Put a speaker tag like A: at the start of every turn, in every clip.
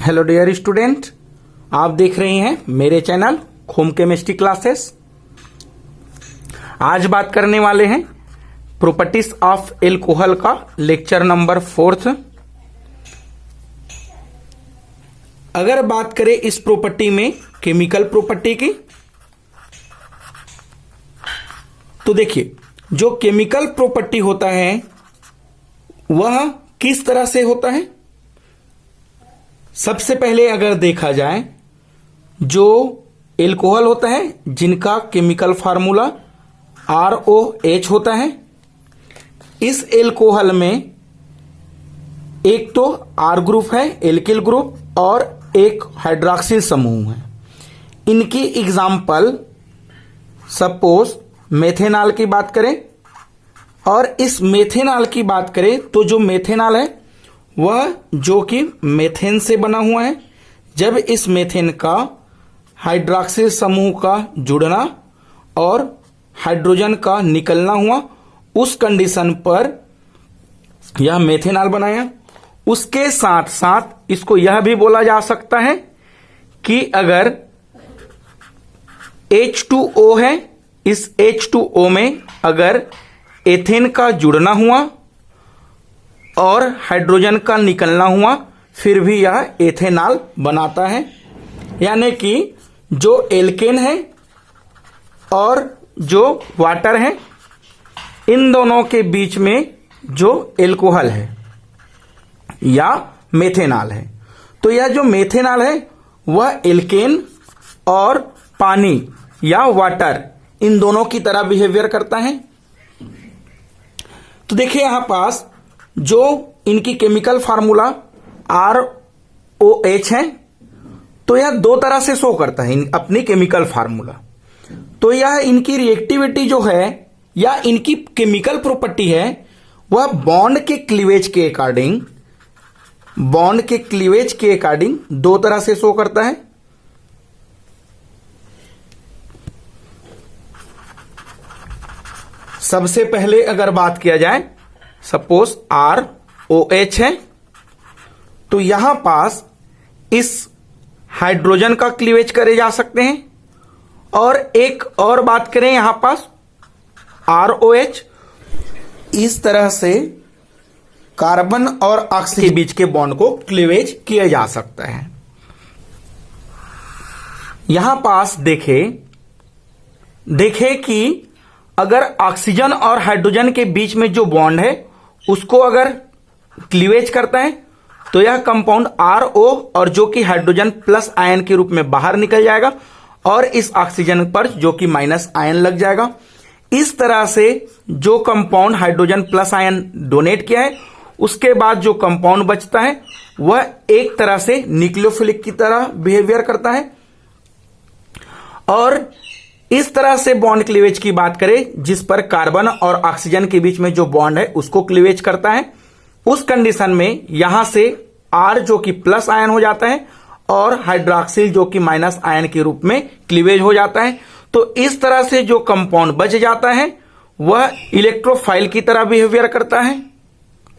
A: Hello dear student, आप देख रहे हैं मेरे चैनल होम केमिस्ट्री क्लासेस। आज बात करने वाले हैं प्रॉपर्टीज ऑफ एल्कोहल का लेक्चर नंबर 4। अगर बात करें इस प्रॉपर्टी में केमिकल प्रॉपर्टी की, तो देखिए जो केमिकल प्रॉपर्टी होता है वह किस तरह से होता है। सबसे पहले अगर देखा जाए, जो एल्कोहल होता है जिनका केमिकल फार्मूला ROH होता है, इस एल्कोहल में एक तो R ग्रुप है, एल्किल ग्रुप, और एक हाइड्रॉक्सिल समूह है। इनकी एग्जाम्पल सपोज मेथेनॉल की बात करें, और इस मेथेनॉल की बात करें तो जो मेथेनॉल है वह जो कि मेथेन से बना हुआ है। जब इस मेथेन का हाइड्रॉक्सिल समूह का जुड़ना और हाइड्रोजन का निकलना हुआ, उस कंडीशन पर यह मेथेनॉल बनाया। उसके साथ साथ इसको यह भी बोला जा सकता है कि अगर H2O है, इस H2O में अगर एथेन का जुड़ना हुआ और हाइड्रोजन का निकलना हुआ, फिर भी यह एथेनॉल बनाता है। यानी कि जो एल्केन है और जो वाटर है, इन दोनों के बीच में जो एल्कोहल है या मेथेनॉल है, तो यह जो मेथेनॉल है वह एल्केन और पानी या वाटर, इन दोनों की तरह बिहेवियर करता है। तो देखिए यहां पास जो इनकी केमिकल फार्मूला ROH है, तो यह दो तरह से शो करता है अपनी केमिकल फार्मूला। तो यह इनकी रिएक्टिविटी जो है या इनकी केमिकल प्रॉपर्टी है, वह बॉन्ड के क्लीवेज के अकॉर्डिंग दो तरह से शो करता है। सबसे पहले अगर बात किया जाए, सपोज ROH है, तो यहां पास इस हाइड्रोजन का क्लीवेज करे जा सकते हैं। और एक और बात करें, यहां पास ROH, इस तरह से कार्बन और ऑक्सीजन के बीच के बॉन्ड को क्लीवेज किया जा सकता है। यहां पास देखे कि अगर ऑक्सीजन और हाइड्रोजन के बीच में जो बॉन्ड है उसको अगर क्लीवेज करता है, तो यह कंपाउंड RO और जो कि हाइड्रोजन प्लस आयन के रूप में बाहर निकल जाएगा और इस ऑक्सीजन पर जो कि माइनस आयन लग जाएगा। इस तरह से जो compound hydrogen plus ion donate किया है, उसके बाद जो कंपाउंड बचता है वह एक तरह से न्यूक्लियोफिलिक की तरह बिहेवियर करता है। और इस तरह से बॉन्ड क्लीवेज की बात करें, जिस पर कार्बन और ऑक्सीजन के बीच में जो बॉन्ड है उसको क्लीवेज करता है, उस कंडीशन में यहां से R जो कि प्लस आयन हो जाता है और हाइड्रॉक्सिल जो कि माइनस आयन के रूप में क्लीवेज हो जाता है। तो इस तरह से जो कंपाउंड बच जाता है वह इलेक्ट्रोफाइल की तरह बिहेवियर करता है।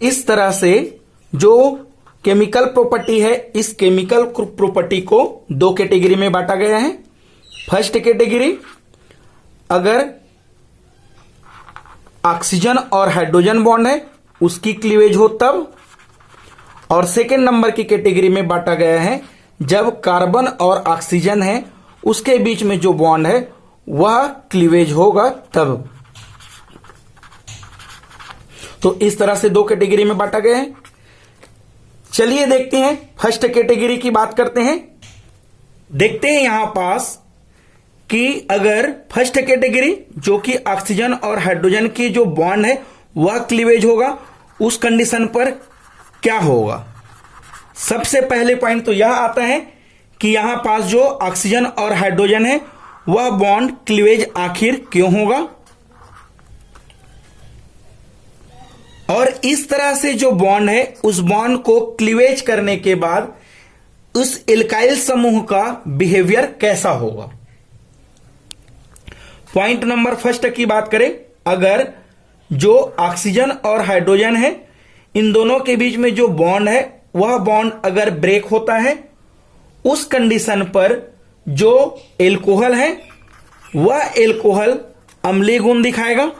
A: इस तरह से जो केमिकल प्रॉपर्टी है, इस केमिकल प्रॉपर्टी को दो कैटेगरी में बांटा गया है। फर्स्ट कैटेगरी, अगर ऑक्सीजन और हाइड्रोजन बॉन्ड है उसकी क्लीवेज हो तब। और सेकेंड नंबर की कैटेगरी में बांटा गया है जब कार्बन और ऑक्सीजन है उसके बीच में जो बॉन्ड है वह क्लीवेज होगा तब। तो इस तरह से दो कैटेगरी में बांटा गया है। चलिए देखते हैं, फर्स्ट कैटेगरी की बात करते हैं। देखते हैं यहां पास कि अगर फर्स्ट कैटेगरी जो कि ऑक्सीजन और हाइड्रोजन की जो बॉन्ड है वह क्लीवेज होगा, उस कंडीशन पर क्या होगा। सबसे पहले पॉइंट तो यह आता है कि यहां पास जो ऑक्सीजन और हाइड्रोजन है वह बॉन्ड क्लीवेज आखिर क्यों होगा। और इस तरह से जो बॉन्ड है उस बॉन्ड को क्लीवेज करने के बाद उस एल्काइल समूह का बिहेवियर कैसा होगा। पॉइंट नंबर फर्स्ट की बात करें, अगर जो ऑक्सीजन और हाइड्रोजन है इन दोनों के बीच में जो बॉन्ड है वह बॉन्ड अगर ब्रेक होता है उस कंडीशन पर जो एल्कोहल है वह एल्कोहल अम्लीय गुण दिखाएगा।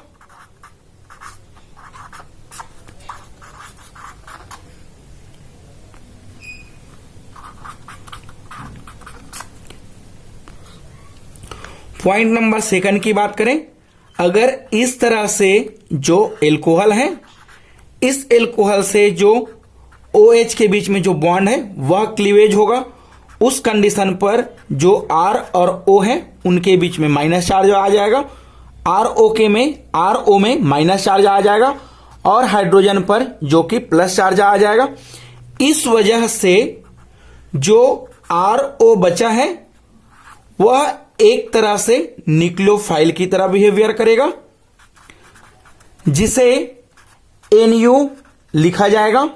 A: पॉइंट नंबर सेकंड की बात करें, अगर इस तरह से जो एल्कोहल है, इस एल्कोहल से जो OH के बीच में जो बॉन्ड है वह क्लीवेज होगा, उस कंडीशन पर जो R और O है उनके बीच में माइनस चार्ज आ जाएगा, RO में माइनस चार्ज आ जाएगा और हाइड्रोजन पर जो कि प्लस चार्ज आ जाएगा। इस वजह से जो RO बचा है वह एक तरह से न्यूक्लियोफाइल की तरह बिहेवियर करेगा, जिसे Nu लिखा जाएगा।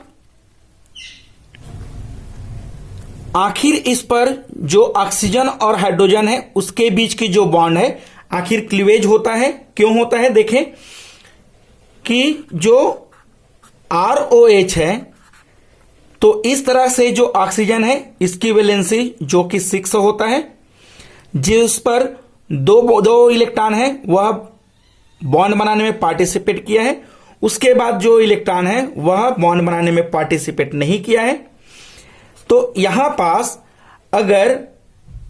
A: आखिर इस पर जो ऑक्सीजन और हाइड्रोजन है उसके बीच की जो बॉन्ड है आखिर क्लीवेज होता है। क्यों होता है? देखें कि जो ROH है तो इस तरह से जो ऑक्सीजन है इसकी वैलेंसी जो कि 6 होता है, जिस पर दो इलेक्ट्रॉन है वह बॉन्ड बनाने में पार्टिसिपेट किया है, उसके बाद जो इलेक्ट्रॉन है वह बॉन्ड बनाने में पार्टिसिपेट नहीं किया है। तो यहां पास अगर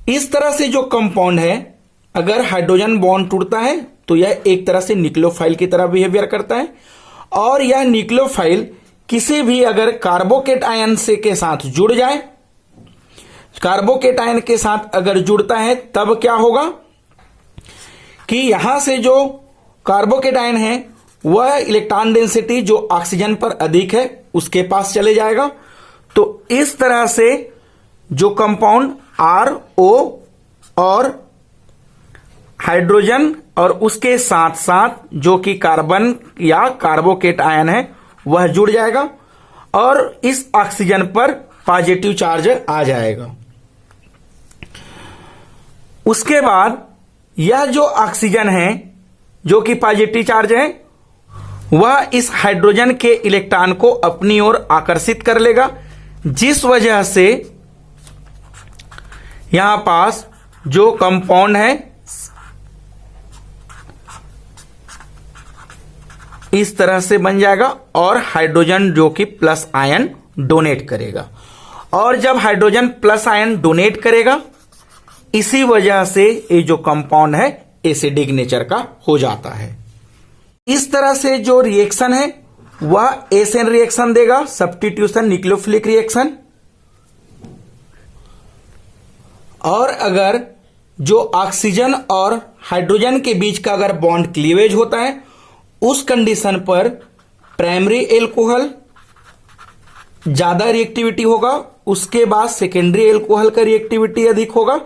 A: इस तरह से जो कंपाउंड है, अगर हाइड्रोजन बॉन्ड टूटता है तो यह एक तरह से न्यूक्लियोफाइल की तरह बिहेवियर करता है, और यह न्यूक्लियोफाइल किसी भी अगर कार्बोकेटायन से के साथ जुड़ जाए, कार्बोकेटायन के साथ अगर जुड़ता है तब क्या होगा कि यहां से जो कार्बोकेटायन है वह इलेक्ट्रॉन डेंसिटी जो ऑक्सीजन पर अधिक है उसके पास चले जाएगा। तो इस तरह से जो कंपाउंड RO और हाइड्रोजन और उसके साथ साथ जो कि कार्बन या कार्बोकेटायन है वह जुड़ जाएगा और इस ऑक्सीजन पर पॉजिटिव चार्ज आ जाएगा। उसके बाद यह जो ऑक्सीजन है जो कि पॉजिटिव चार्ज है वह इस हाइड्रोजन के इलेक्ट्रॉन को अपनी ओर आकर्षित कर लेगा, जिस वजह से यहां पास जो कंपाउंड है इस तरह से बन जाएगा और हाइड्रोजन जो कि प्लस आयन डोनेट करेगा। और जब हाइड्रोजन प्लस आयन डोनेट करेगा इसी वजह से ये जो कंपाउंड है एसिडिक नेचर का हो जाता है। इस तरह से जो रिएक्शन है वह एसएन रिएक्शन देगा, सब्स्टिट्यूशन न्यूक्लियोफिलिक रिएक्शन। और अगर जो ऑक्सीजन और हाइड्रोजन के बीच का अगर बॉन्ड क्लीवेज होता है उस कंडीशन पर प्राइमरी एल्कोहल ज्यादा रिएक्टिविटी होगा, उसके बाद सेकेंडरी एल्कोहल का रिएक्टिविटी अधिक होगा,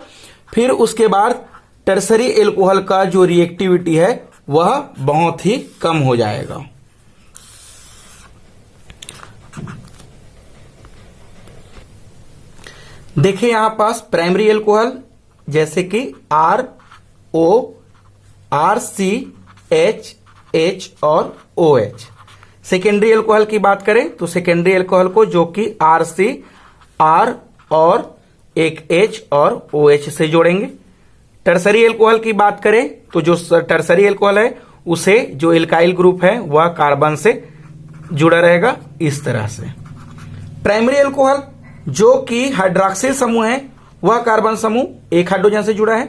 A: फिर उसके बाद टर्सरी एल्कोहल का जो रिएक्टिविटी है वह बहुत ही कम हो जाएगा। देखिए यहां पास प्राइमरी एल्कोहल जैसे कि RO, RCH, H और OH। सेकेंडरी एल्कोहल की बात करें तो सेकेंडरी एल्कोहल को जो कि RC, R और एक H और OH से जोड़ेंगे। टर्सरी एल्कोहल की बात करें तो जो टर्सरी एल्कोहल है उसे जो एल्काइल ग्रुप है वह कार्बन से जुड़ा रहेगा इस तरह से। प्राइमरी एल्कोहल जो कि हाइड्रॉक्सिल समूह है वह कार्बन समूह एक हाइड्रोजन से जुड़ा है।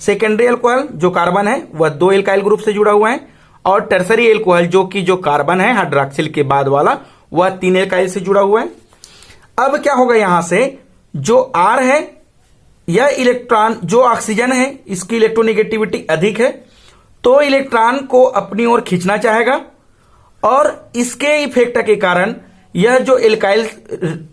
A: सेकेंडरी एल्कोहल जो कार्बन है वह 2 एल्काइल ग्रुप से जुड़ा हुआ है, और टर्सरी एल्कोहल जो कि जो कार्बन है हाइड्रॉक्सिल के बाद वाला वह 3 एल्काइल से जुड़ा हुआ है। अब क्या होगा, यहां से जो R है यह इलेक्ट्रॉन जो ऑक्सीजन है इसकी इलेक्ट्रोनेगेटिविटी अधिक है, तो इलेक्ट्रॉन को अपनी ओर खींचना चाहेगा, और इसके इफेक्ट के कारण यह जो एल्काइल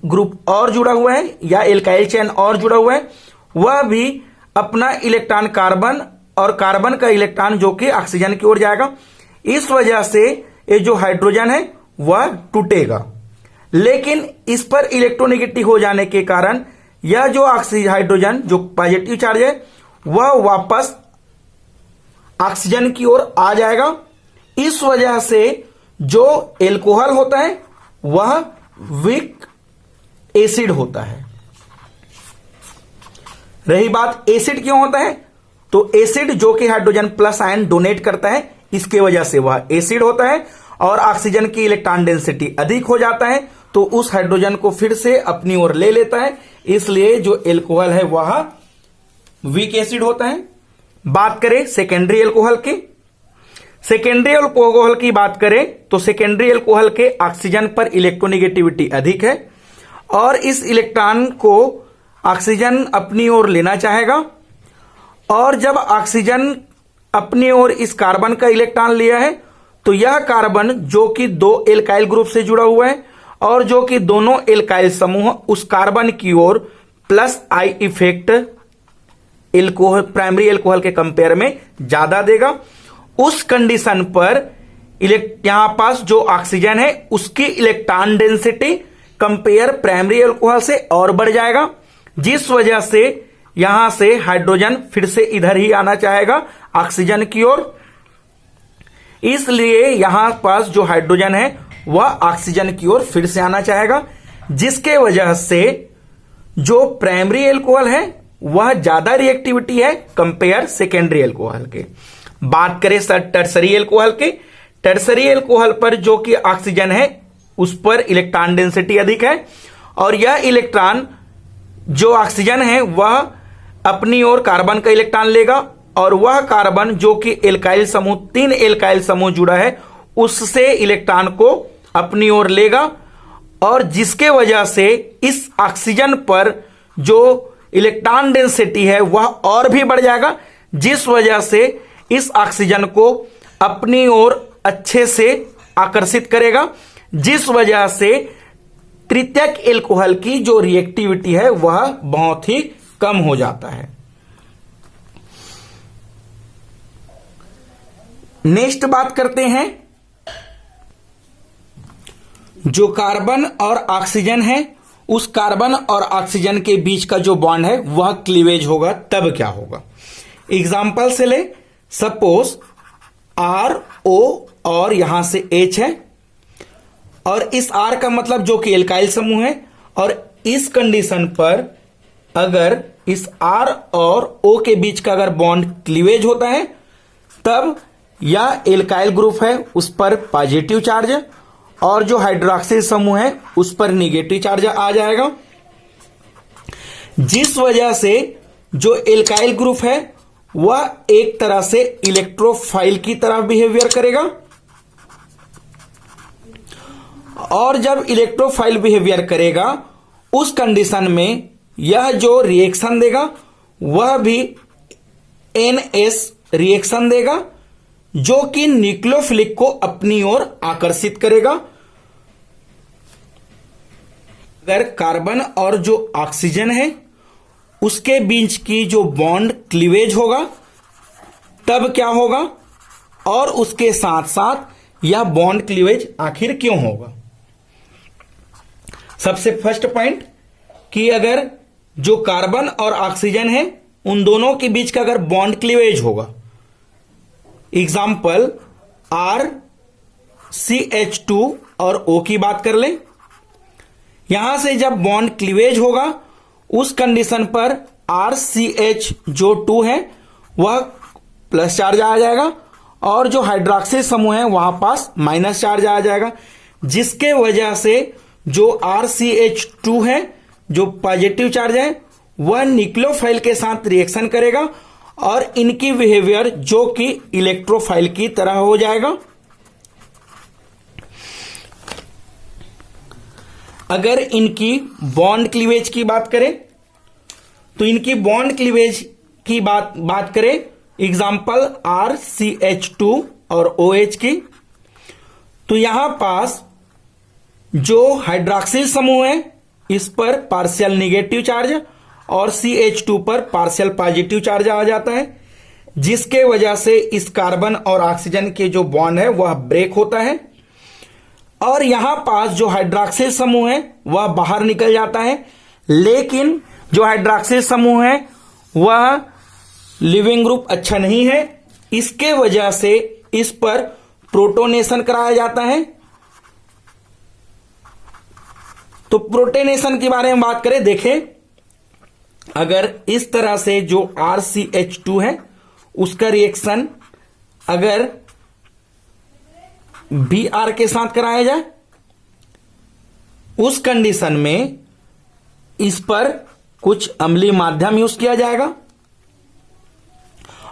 A: ग्रुप और जुड़ा हुआ है या एल्काइल चेन और जुड़ा हुआ है वह भी अपना इलेक्ट्रॉन कार्बन और कार्बन का इलेक्ट्रॉन जो कि ऑक्सीजन की ओर जाएगा। इस वजह से ये जो हाइड्रोजन है वह टूटेगा, लेकिन इस पर इलेक्ट्रोनेगेटिव हो जाने के कारण यह जो हाइड्रोजन जो पॉजिटिव चार्ज है वह वापस ऑक्सीजन की ओर आ जाएगा। इस वजह से जो एल्कोहल होता है वह वीक एसिड होता है। रही बात एसिड क्यों होता है, तो एसिड जो कि हाइड्रोजन प्लस आयन डोनेट करता है, इसके वजह से वह एसिड होता है और ऑक्सीजन की इलेक्ट्रॉन डेंसिटी अधिक हो जाता है, तो उस हाइड्रोजन को फिर से अपनी ओर ले लेता है, इसलिए जो एल्कोहल है वह वीक एसिड होता है। बात करें सेकेंडरी एल्कोहल की, सेकेंडरी एल्कोहल की बात करें तो सेकेंडरी एल्कोहल के ऑक्सीजन पर इलेक्ट्रोनेगेटिविटी अधिक है और इस इलेक्ट्रॉन को ऑक्सीजन अपनी ओर लेना चाहेगा, और जब ऑक्सीजन अपनी ओर इस कार्बन का इलेक्ट्रॉन लिया है तो यह कार्बन जो कि दो एल्काइल ग्रुप से जुड़ा हुआ है और जो कि दोनों एल्काइल समूह उस कार्बन की ओर plus I effect alcohol primary alcohol के कंपेयर में ज्यादा देगा। उस कंडीशन पर यहां पास जो ऑक्सीजन है उसकी electron density compare primary alcohol से और बढ़ जाएगा, जिस वजह से यहां से हाइड्रोजन फिर से इधर ही आना चाहेगा ऑक्सीजन की ओर, इसलिए यहां पास जो हाइड्रोजन है वह ऑक्सीजन की ओर फिर से आना चाहेगा, जिसके वजह से जो प्राइमरी एल्कोहल है वह ज्यादा रिएक्टिविटी है कंपेयर सेकेंडरी एल्कोहल के। बात करें टर्सरी एल्कोहल के, टर्सरी एल्कोहल पर जो कि ऑक्सीजन है उस पर इलेक्ट्रॉन डेंसिटी अधिक है और यह इलेक्ट्रॉन जो ऑक्सीजन है वह अपनी ओर कार्बन का इलेक्ट्रॉन लेगा और वह कार्बन जो कि एल्काइल समूह 3 एल्काइल समूह जुड़ा है उससे इलेक्ट्रॉन को अपनी ओर लेगा और जिसके वजह से इस ऑक्सीजन पर जो इलेक्ट्रॉन डेंसिटी है वह और भी बढ़ जाएगा, जिस वजह से इस ऑक्सीजन को अपनी ओर अच्छे से आकर्षित करेगा, जिस वजह से तृतीयक एल्कोहल की जो रिएक्टिविटी है वह बहुत ही कम हो जाता है। नेक्स्ट बात करते हैं, जो कार्बन और ऑक्सीजन है उस कार्बन और ऑक्सीजन के बीच का जो बॉन्ड है वह क्लीवेज होगा, तब क्या होगा। एग्जाम्पल से ले, सपोज RO और यहां से H है और इस R का मतलब जो कि एल्काइल समूह है, और इस कंडीशन पर अगर इस R और O के बीच का अगर बॉन्ड क्लीवेज होता है तब यह एल्काइल ग्रुप है उस पर पॉजिटिव चार्ज और जो हाइड्रोक्सिल समूह है उस पर निगेटिव चार्ज आ जाएगा, जिस वजह से जो एल्काइल ग्रुप है वह एक तरह से इलेक्ट्रोफाइल की तरह बिहेवियर करेगा और जब इलेक्ट्रोफाइल बिहेवियर करेगा उस कंडीशन में यह जो रिएक्शन देगा वह भी NS रिएक्शन देगा जो कि न्यूक्लियोफिलिक को अपनी ओर आकर्षित करेगा। अगर कार्बन और जो ऑक्सीजन है उसके बीच की जो बॉन्ड क्लीवेज होगा तब क्या होगा, और उसके साथ साथ यह बॉन्ड क्लीवेज आखिर क्यों होगा। सबसे फर्स्ट पॉइंट कि अगर जो कार्बन और ऑक्सीजन है उन दोनों के बीच का अगर बॉन्ड क्लीवेज होगा, एग्जाम्पल RCH2 और O की बात कर लें, यहां से जब बॉन्ड क्लीवेज होगा उस कंडीशन पर RCH जो 2 है वह प्लस चार्ज आ जाएगा और जो हाइड्रोक्सिल समूह है वहां पास माइनस चार्ज आ जाएगा, जिसके वजह से जो RCH2 है जो पॉजिटिव चार्ज है वह न्यूक्लियोफाइल के साथ रिएक्शन करेगा और इनकी बिहेवियर जो कि इलेक्ट्रोफाइल की तरह हो जाएगा। अगर इनकी बॉन्ड क्लीवेज की बात करें तो इनकी बॉन्ड क्लीवेज की बात करें, एग्जाम्पल RCH2 और OH की, तो यहां पास जो हाइड्रोक्सिल समूह है इस पर पार्शियल निगेटिव चार्ज और CH2 पर पार्शियल पॉजिटिव चार्ज आ जाता है, जिसके वजह से इस कार्बन और ऑक्सीजन के जो बॉन्ड है वह ब्रेक होता है और यहां पास जो हाइड्रोक्सिल समूह है वह बाहर निकल जाता है, लेकिन जो हाइड्रोक्सिल समूह है वह लिविंग ग्रुप अच्छा नहीं है, इसके वजह से इस पर प्रोटोनेशन कराया जाता है। तो प्रोटोनेशन के बारे में बात करें, देखें अगर इस तरह से जो RCH2 है उसका रिएक्शन अगर Br के साथ कराया जाए, उस कंडीशन में इस पर कुछ अम्लीय माध्यम यूज किया जाएगा,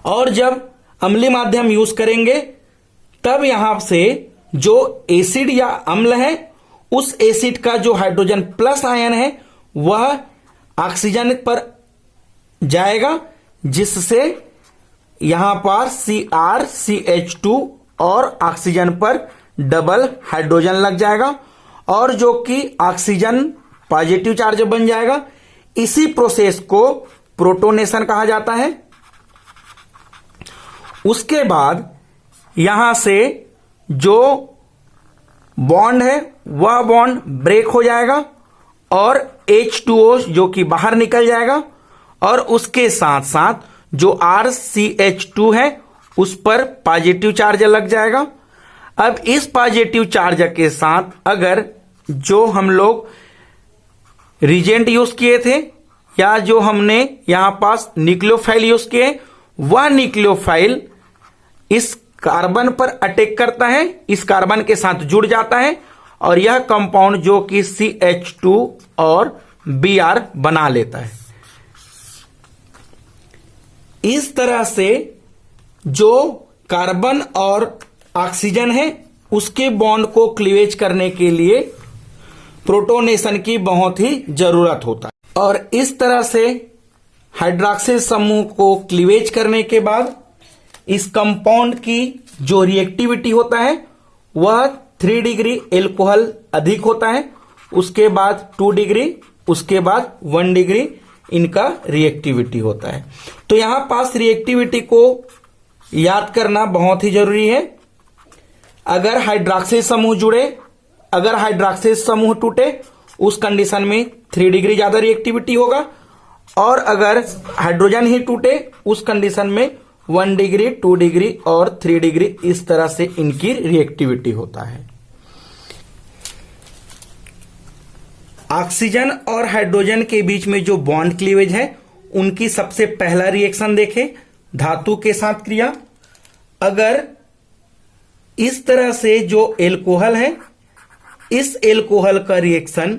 A: और जब अम्लीय माध्यम यूज करेंगे तब यहां से जो एसिड या अम्ल है उस एसिड का जो हाइड्रोजन प्लस आयन है वह ऑक्सीजन पर जाएगा, जिससे यहां पर CrCH2 और ऑक्सीजन पर डबल हाइड्रोजन लग जाएगा और जो कि ऑक्सीजन पॉजिटिव चार्ज बन जाएगा। इसी प्रोसेस को प्रोटोनेशन कहा जाता है। उसके बाद यहां से जो बॉन्ड है वह बॉन्ड ब्रेक हो जाएगा और H2O जो कि बाहर निकल जाएगा, और उसके साथ साथ जो RCH2 है उस पर पॉजिटिव चार्ज लग जाएगा। अब इस पॉजिटिव चार्ज के साथ अगर जो हम लोग रिजेंट यूज किए थे या जो हमने यहां पास न्यूक्लियोफाइल यूज किए, वह न्यूक्लियोफाइल इस कार्बन पर अटैक करता है, इस कार्बन के साथ जुड़ जाता है और यह कंपाउंड जो कि CH2 और Br बना लेता है। इस तरह से जो कार्बन और ऑक्सीजन है उसके बॉन्ड को क्लीवेज करने के लिए प्रोटोनेशन की बहुत ही जरूरत होता है। और इस तरह से हाइड्रॉक्सिल समूह को क्लीवेज करने के बाद इस कंपाउंड की जो रिएक्टिविटी होता है वह 3 डिग्री एल्कोहल अधिक होता है, उसके बाद 2 डिग्री, उसके बाद 1 डिग्री इनका रिएक्टिविटी होता है। तो यहां पास रिएक्टिविटी को याद करना बहुत ही जरूरी है। अगर हाइड्रॉक्सिल समूह जुड़े, अगर हाइड्रॉक्सिल समूह टूटे, उस कंडीशन में 3 डिग्री ज्यादा रिएक्टिविटी होगा, और अगर हाइड्रोजन ही टूटे उस कंडीशन में 1 डिग्री, 2 डिग्री और 3 डिग्री इस तरह से इनकी रिएक्टिविटी होता है। ऑक्सीजन और हाइड्रोजन के बीच में जो बॉन्ड क्लीवेज है उनकी सबसे पहला रिएक्शन देखें, धातु के साथ क्रिया। अगर इस तरह से जो एल्कोहल है, इस एल्कोहल का रिएक्शन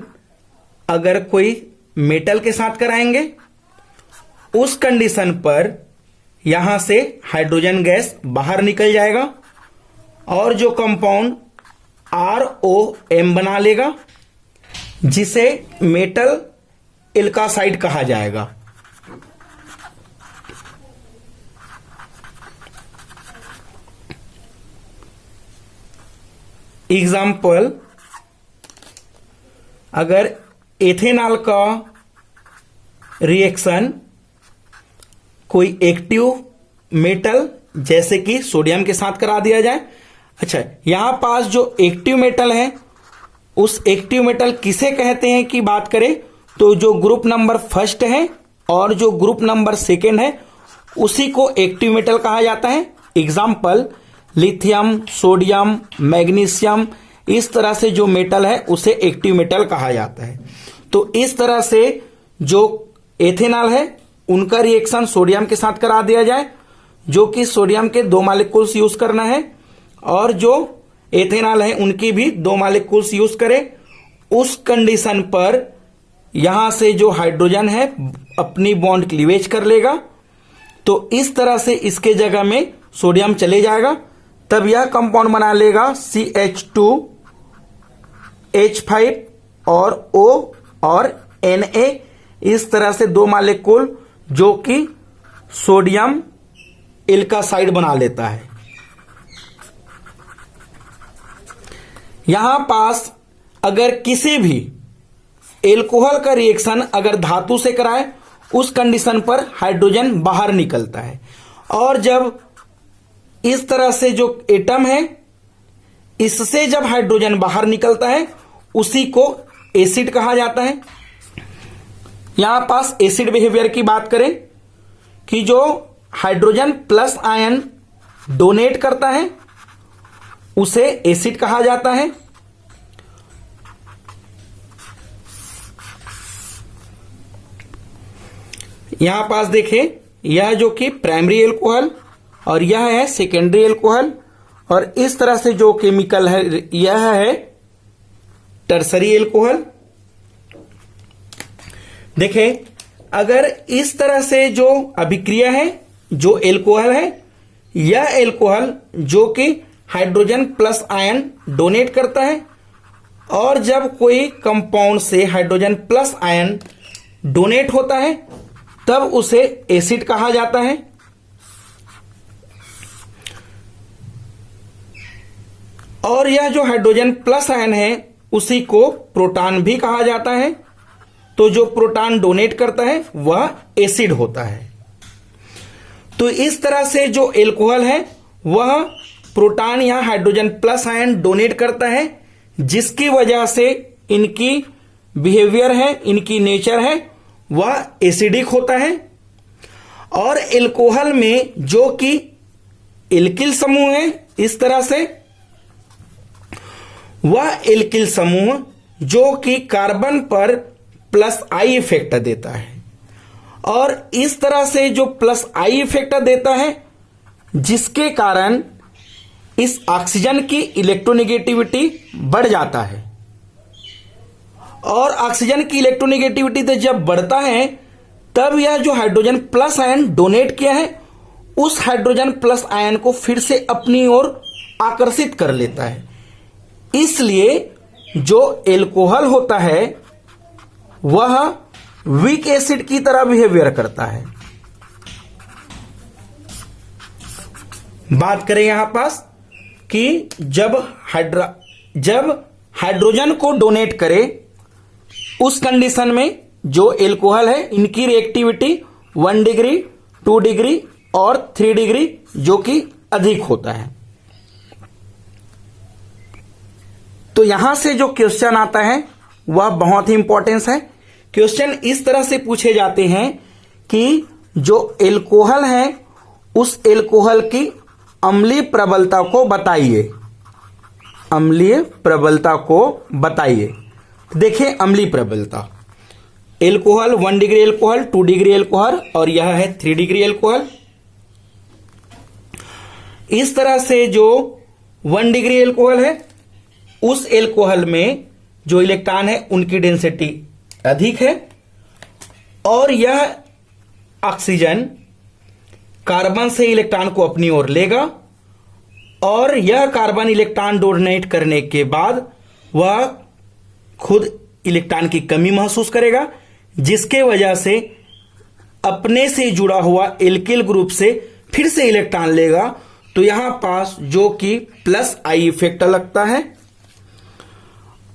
A: अगर कोई मेटल के साथ कराएंगे, उस कंडीशन पर यहां से हाइड्रोजन गैस बाहर निकल जाएगा और जो कंपाउंड ROM बना लेगा, जिसे मेटल एल्कासाइड कहा जाएगा। एग्जाम्पल, अगर एथेनॉल का रिएक्शन कोई एक्टिव मेटल जैसे कि सोडियम के साथ करा दिया जाए। अच्छा, यहां पास जो एक्टिव मेटल है उस एक्टिव मेटल किसे कहते हैं कि बात करें तो जो ग्रुप नंबर फर्स्ट है और जो ग्रुप नंबर सेकेंड है उसी को एक्टिव मेटल कहा जाता है। एग्जाम्पल, लिथियम, सोडियम, मैग्नीशियम, इस तरह से जो मेटल है उसे एक्टिव मेटल कहा जाता है। तो इस तरह से जो एथेनॉल है उनका रिएक्शन सोडियम के साथ करा दिया जाए, जो कि सोडियम के 2 मॉलिक्यूल्स यूज करना है, और जो एथेनॉल है उनकी भी 2 मॉलिक्यूल्स यूज करें। उस कंडीशन पर यहां से जो हाइड्रोजन है अपनी बॉन्ड क्लीवेज कर लेगा, तो इस तरह से इसके जगह में सोडियम चले जाएगा, तब यह कंपाउंड बना लेगा CH2, H5 और O और Na। इस तरह से 2 मॉलिक्यूल जो कि सोडियम एल्कासाइड बना लेता है। यहां पास अगर किसी भी एल्कोहल का रिएक्शन अगर धातु से कराए, उस कंडीशन पर हाइड्रोजन बाहर निकलता है, और जब इस तरह से जो एटम है इससे जब हाइड्रोजन बाहर निकलता है उसी को एसिड कहा जाता है। यहां पास एसिड बिहेवियर की बात करें कि जो हाइड्रोजन प्लस आयन डोनेट करता है उसे एसिड कहा जाता है। यहां पास देखें, यह जो कि प्राइमरी एल्कोहल और यह है सेकेंडरी एल्कोहल, और इस तरह से जो केमिकल है यह है टर्सरी एल्कोहल। देखें, अगर इस तरह से जो अभिक्रिया है, जो एल्कोहल है, यह एल्कोहल जो कि हाइड्रोजन प्लस आयन डोनेट करता है, और जब कोई कंपाउंड से हाइड्रोजन प्लस आयन डोनेट होता है तब उसे एसिड कहा जाता है। और यह जो हाइड्रोजन प्लस आयन है उसी को प्रोटॉन भी कहा जाता है। तो जो प्रोटॉन डोनेट करता है वह एसिड होता है। तो इस तरह से जो एल्कोहल है वह प्रोटॉन या हाइड्रोजन प्लस आयन डोनेट करता है, जिसकी वजह से इनकी बिहेवियर है, इनकी नेचर है, वह एसिडिक होता है। और एल्कोहल में जो कि एल्किल समूह है, इस तरह से वह एल्किल समूह जो कि कार्बन पर प्लस आई इफेक्ट देता है, और इस तरह से जो प्लस आई इफेक्ट देता है जिसके कारण इस ऑक्सीजन की इलेक्ट्रोनेगेटिविटी बढ़ जाता है। और ऑक्सीजन की इलेक्ट्रोनेगेटिविटी जब बढ़ता है तब यह जो हाइड्रोजन प्लस आयन डोनेट किया है उस हाइड्रोजन प्लस आयन को फिर से अपनी ओर आकर्षित कर लेता है। इसलिए जो एल्कोहल होता है वह वीक एसिड की तरह बिहेवियर करता है। बात करें यहां पास कि जब हाइड्रोजन को डोनेट करे उस कंडीशन में जो एल्कोहल है इनकी रिएक्टिविटी 1 डिग्री, 2 डिग्री और 3 डिग्री जो कि अधिक होता है। तो यहां से जो क्वेश्चन आता है वह बहुत ही इंपॉर्टेंस है। क्वेश्चन इस तरह से पूछे जाते हैं कि जो एल्कोहल है उस एल्कोहल की अम्लीय प्रबलता को बताइए। अम्लीय प्रबलता को बताइए। देखिए, अम्लीय प्रबलता alcohol 1 degree alcohol, 2 degree alcohol और यह है 3 डिग्री एल्कोहल। इस तरह से जो 1 डिग्री एल्कोहल है उस एल्कोहल में जो इलेक्ट्रॉन है उनकी डेंसिटी अधिक है, और यह ऑक्सीजन कार्बन से इलेक्ट्रॉन को अपनी ओर लेगा, और यह कार्बन इलेक्ट्रॉन डोनेट करने के बाद वह खुद इलेक्ट्रॉन की कमी महसूस करेगा, जिसके वजह से अपने से जुड़ा हुआ एल्किल ग्रुप से फिर से इलेक्ट्रॉन लेगा। तो यहां पास जो कि प्लस आई इफेक्ट लगता है।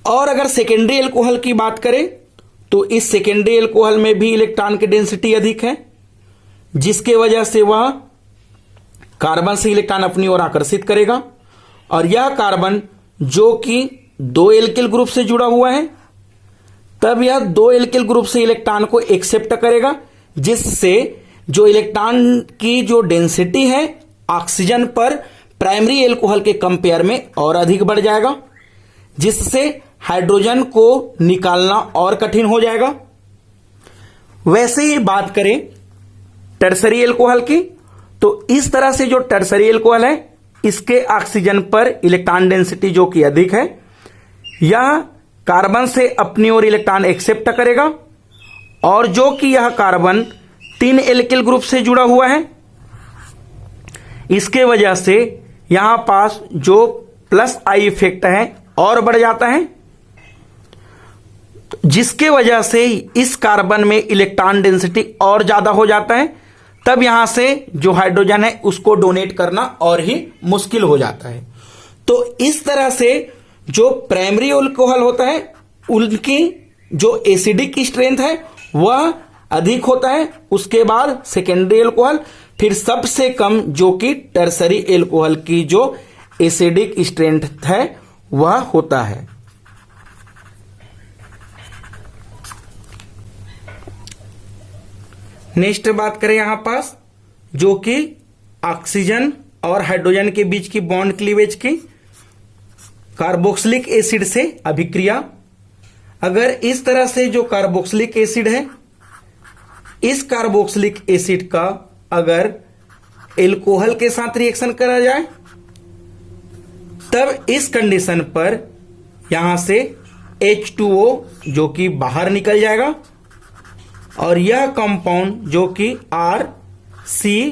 A: और अगर सेकेंडरी एल्कोहल की बात करें तो इस सेकेंडरी एल्कोहल में भी इलेक्ट्रॉन की डेंसिटी अधिक है, जिसके वजह से वह कार्बन से इलेक्ट्रॉन अपनी ओर आकर्षित करेगा, और यह कार्बन जो कि 2 एल्किल ग्रुप से जुड़ा हुआ है तब यह 2 एल्किल ग्रुप से इलेक्ट्रॉन को एक्सेप्ट करेगा, जिससे जो इलेक्ट्रॉन की जो डेंसिटी है ऑक्सीजन पर प्राइमरी एल्कोहल के कंपेयर में और अधिक बढ़ जाएगा, जिससे हाइड्रोजन को निकालना और कठिन हो जाएगा। वैसे ही बात करें टर्सरी एल्कोहल की, तो इस तरह से जो टर्सरी एल्कोहल है इसके ऑक्सीजन पर इलेक्ट्रॉन डेंसिटी जो कि अधिक है, यह कार्बन से अपनी ओर इलेक्ट्रॉन एक्सेप्ट करेगा, और जो कि यह कार्बन 3 एल्किल ग्रुप से जुड़ा हुआ है, इसके वजह से यहां पास जो प्लस आई इफेक्ट है और बढ़ जाता है, जिसके वजह से इस कार्बन में इलेक्ट्रॉन डेंसिटी और ज्यादा हो जाता है। तब यहां से जो हाइड्रोजन है उसको डोनेट करना और ही मुश्किल हो जाता है। तो इस तरह से जो प्राइमरी एल्कोहल होता है उनकी जो एसिडिक स्ट्रेंथ है वह अधिक होता है, उसके बाद सेकेंडरी एल्कोहल, फिर सबसे कम जो कि टर्सरी एल्कोहल की जो एसिडिक स्ट्रेंथ है वह होता है। नेक्स्ट बात करें यहां पास जो कि ऑक्सीजन और हाइड्रोजन के बीच की बॉन्ड क्लीवेज की, कार्बोक्सिलिक एसिड से अभिक्रिया। अगर इस तरह से जो कार्बोक्सिलिक एसिड है इस कार्बोक्सिलिक एसिड का अगर एल्कोहल के साथ रिएक्शन करा जाए तब इस कंडीशन पर यहां से H2O जो कि बाहर निकल जाएगा और यह कंपाउंड जो कि RC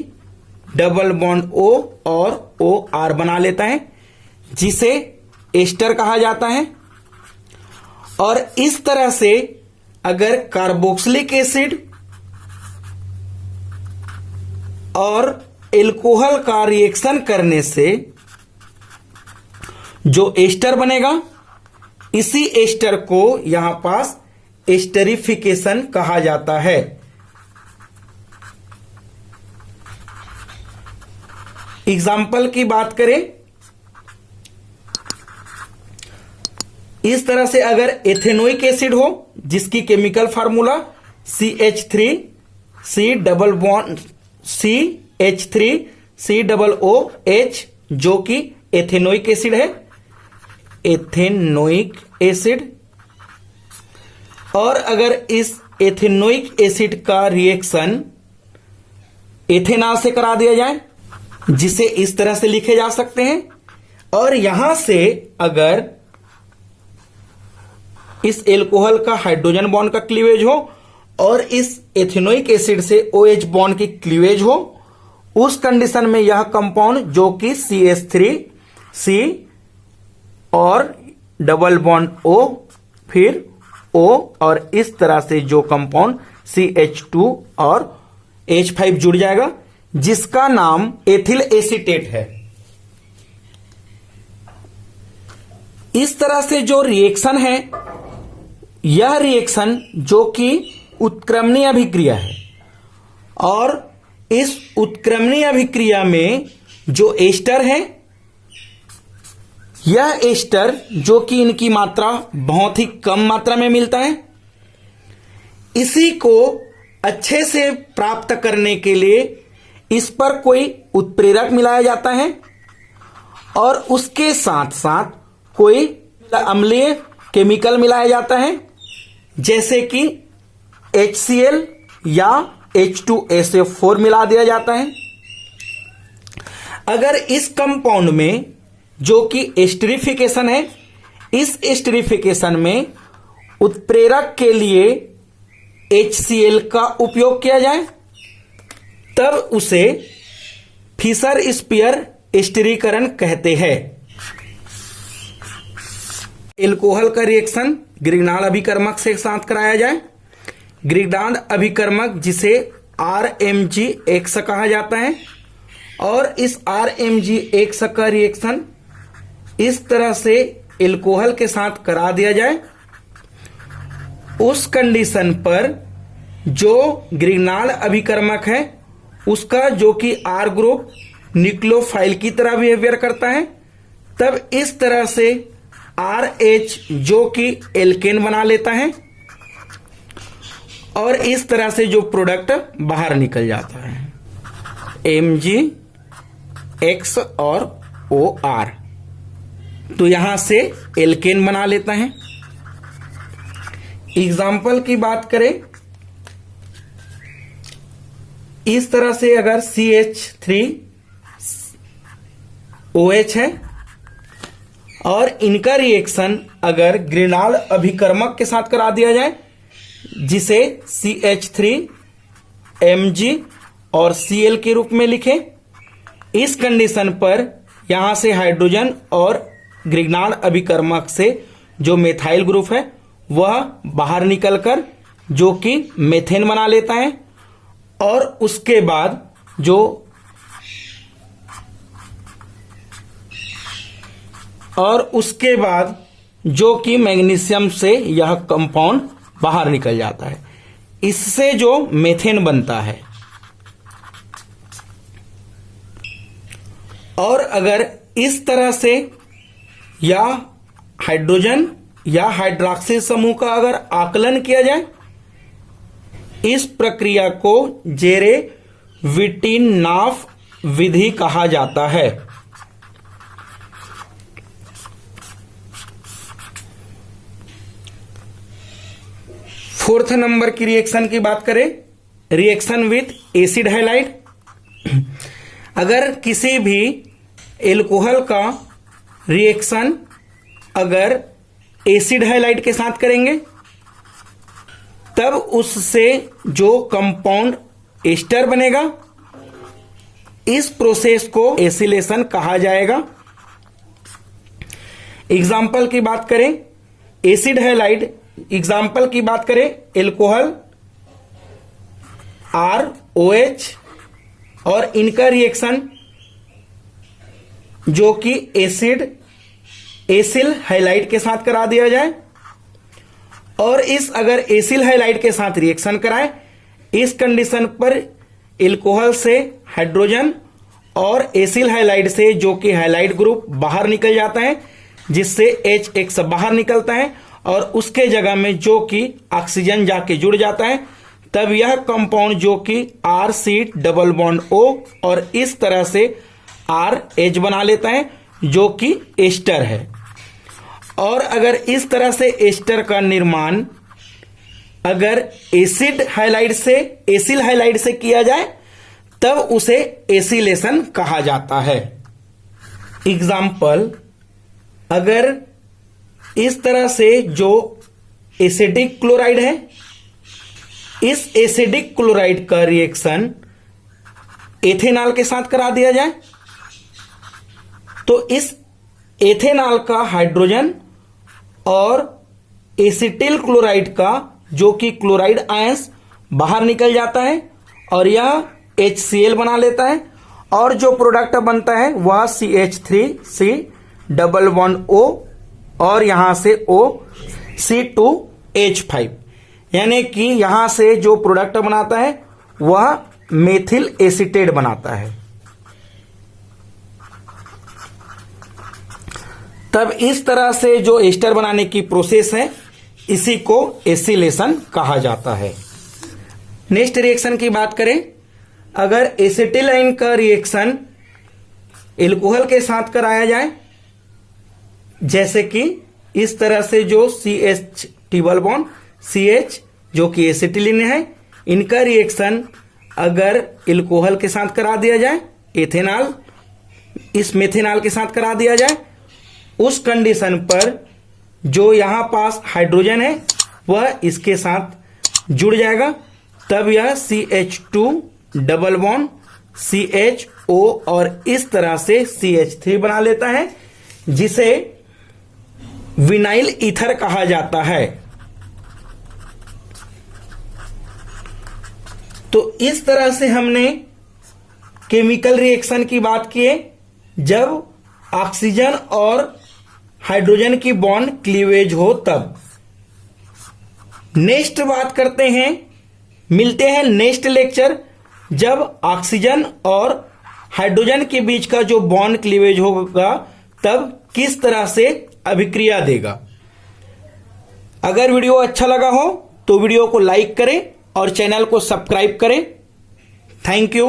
A: डबल बॉन्ड O और OR बना लेता है जिसे एस्टर कहा जाता है। और इस तरह से अगर कार्बोक्सिलिक एसिड और एल्कोहल का रिएक्शन करने से जो एस्टर बनेगा, इसी एस्टर को यहां पास एस्टरिफिकेशन कहा जाता है। एग्जाम्पल की बात करें, इस तरह से अगर एथेनोइक एसिड हो जिसकी chemical formula CH3C double bond CH3COOH जो कि एथेनोइक एसिड है, एथेनोइक एसिड, और अगर इस एथेनोइक एसिड का रिएक्शन एथेनॉल से करा दिया जाए जिसे इस तरह से लिखे जा सकते हैं, और यहां से अगर इस एल्कोहल का हाइड्रोजन बॉन्ड का क्लीवेज हो और इस एथेनोइक एसिड से OH बॉन्ड की क्लीवेज हो, उस कंडीशन में यह कंपाउंड जो कि CH3C और डबल बॉन्ड O फिर O और इस तरह से जो कंपाउंड CH2 और H5 जुड़ जाएगा जिसका नाम एथिल एसीटेट है। इस तरह से जो रिएक्शन है, यह रिएक्शन जो कि उत्क्रमणीय अभिक्रिया है और इस उत्क्रमणीय अभिक्रिया में जो एस्टर है, यह एस्टर जो कि इनकी मात्रा बहुत ही कम मात्रा में मिलता है, इसी को अच्छे से प्राप्त करने के लिए इस पर कोई उत्प्रेरक मिलाया जाता है और उसके साथ साथ कोई अम्लीय केमिकल मिलाया जाता है जैसे कि HCl या H2SO4 मिला दिया जाता है। अगर इस कंपाउंड में जो कि एस्टरिफिकेशन है, इस एस्टरिफिकेशन में उत्प्रेरक के लिए HCl का उपयोग किया जाए तब उसे फिशर स्पीयर एस्टरीकरण कहते हैं। एल्कोहल का रिएक्शन ग्रिग्नार्ड अभिकर्मक से साथ कराया जाए। ग्रिग्नार्ड अभिकर्मक जिसे RMgX कहा जाता है और इस RMgX का रिएक्शन इस तरह से एल्कोहल के साथ करा दिया जाए, उस कंडीशन पर जो ग्रिग्नार्ड अभिकर्मक है उसका जो कि R ग्रुप न्यूक्लियोफाइल की तरह बिहेवियर करता है, तब इस तरह से RH जो कि एल्केन बना लेता है और इस तरह से जो प्रोडक्ट बाहर निकल जाता है MgX और OR, तो यहां से एल्केन बना लेता है। एग्जाम्पल की बात करें, इस तरह से अगर CH3OH है और इनका रिएक्शन अगर ग्रिग्नार्ड अभिकर्मक के साथ करा दिया जाए जिसे CH3Mg और Cl के रूप में लिखें, इस कंडीशन पर यहां से हाइड्रोजन और ग्रिग्नार्ड अभिकर्मक से जो मेथाइल ग्रुप है वह बाहर निकलकर जो कि मेथेन बना लेता है और उसके बाद जो कि मैग्नीशियम से यह कंपाउंड बाहर निकल जाता है, इससे जो मेथेन बनता है। और अगर इस तरह से या हाइड्रोजन या हाइड्रॉक्सिल समूह का अगर आकलन किया जाए, इस प्रक्रिया को जेरे विटिन्नाफ विधि कहा जाता है। फोर्थ नंबर की रिएक्शन की बात करें, रिएक्शन विथ एसिड हैलाइड। अगर किसी भी एल्कोहल का रिएक्शन अगर एसिड हैलाइड के साथ करेंगे तब उससे जो कंपाउंड एस्टर बनेगा, इस प्रोसेस को एसिलेशन कहा जाएगा। एग्जाम्पल की बात करें एसिड हैलाइड, एग्जाम्पल की बात करें एल्कोहल ROH और इनका रिएक्शन जो कि एसिल हैलाइड के साथ करा दिया जाए और इस अगर एसिल हैलाइड के साथ रिएक्शन कराए, इस कंडीशन पर एल्कोहल से हाइड्रोजन और एसिल हैलाइड से जो कि हैलाइड ग्रुप बाहर निकल जाता है, जिससे H बाहर निकलता है और उसके जगह में जो कि ऑक्सीजन जाके जुड़ जाता है, तब यह कंपाउंड जो कि RC डबल बॉन्ड O और इस तरह से RH बना लेता है जो कि एस्टर है। और अगर इस तरह से एस्टर का निर्माण अगर एसिड हैलाइड से एसिल हैलाइड से किया जाए तब उसे एसिलेशन कहा जाता है। एग्जाम्पल, अगर इस तरह से जो एसिडिक क्लोराइड है, इस एसिडिक क्लोराइड का रिएक्शन एथेनॉल के साथ करा दिया जाए तो इस एथेनॉल का हाइड्रोजन और एसिटिल क्लोराइड का जो कि क्लोराइड आयंस बाहर निकल जाता है और यह HCl बना लेता है और जो प्रोडक्ट बनता है वह CH3C डबल बॉन्ड O और यहां से O C2H5, यानी कि यहां से जो प्रोडक्ट बनाता है वह मेथिल एसीटेट बनाता है। तब इस तरह से जो एस्टर बनाने की प्रोसेस है इसी को एसिलेशन कहा जाता है। नेक्स्ट रिएक्शन की बात करें, अगर एसिटिलाइन का रिएक्शन एल्कोहल के साथ कराया जाए, जैसे कि इस तरह से जो CH डबल बॉन्ड CH जो कि एसिटिलिन है, इनका रिएक्शन अगर एल्कोहल के साथ करा दिया जाए, एथेनॉल इस मेथेनॉल के साथ करा दिया जाए, उस कंडीशन पर जो यहां पास हाइड्रोजन है वह इसके साथ जुड़ जाएगा, तब यह CH2 डबल बॉन्ड CHO और इस तरह से CH3 बना लेता है, जिसे विनाइल ईथर कहा जाता है। तो इस तरह से हमने केमिकल रिएक्शन की बात की है जब ऑक्सीजन और हाइड्रोजन की बॉन्ड क्लीवेज हो तब। नेक्स्ट बात करते हैं, मिलते हैं नेक्स्ट लेक्चर जब ऑक्सीजन और हाइड्रोजन के बीच का जो बॉन्ड क्लीवेज होगा तब किस तरह से अभिक्रिया देगा। अगर वीडियो अच्छा लगा हो तो वीडियो को लाइक करें और चैनल को सब्सक्राइब करें। Thank you.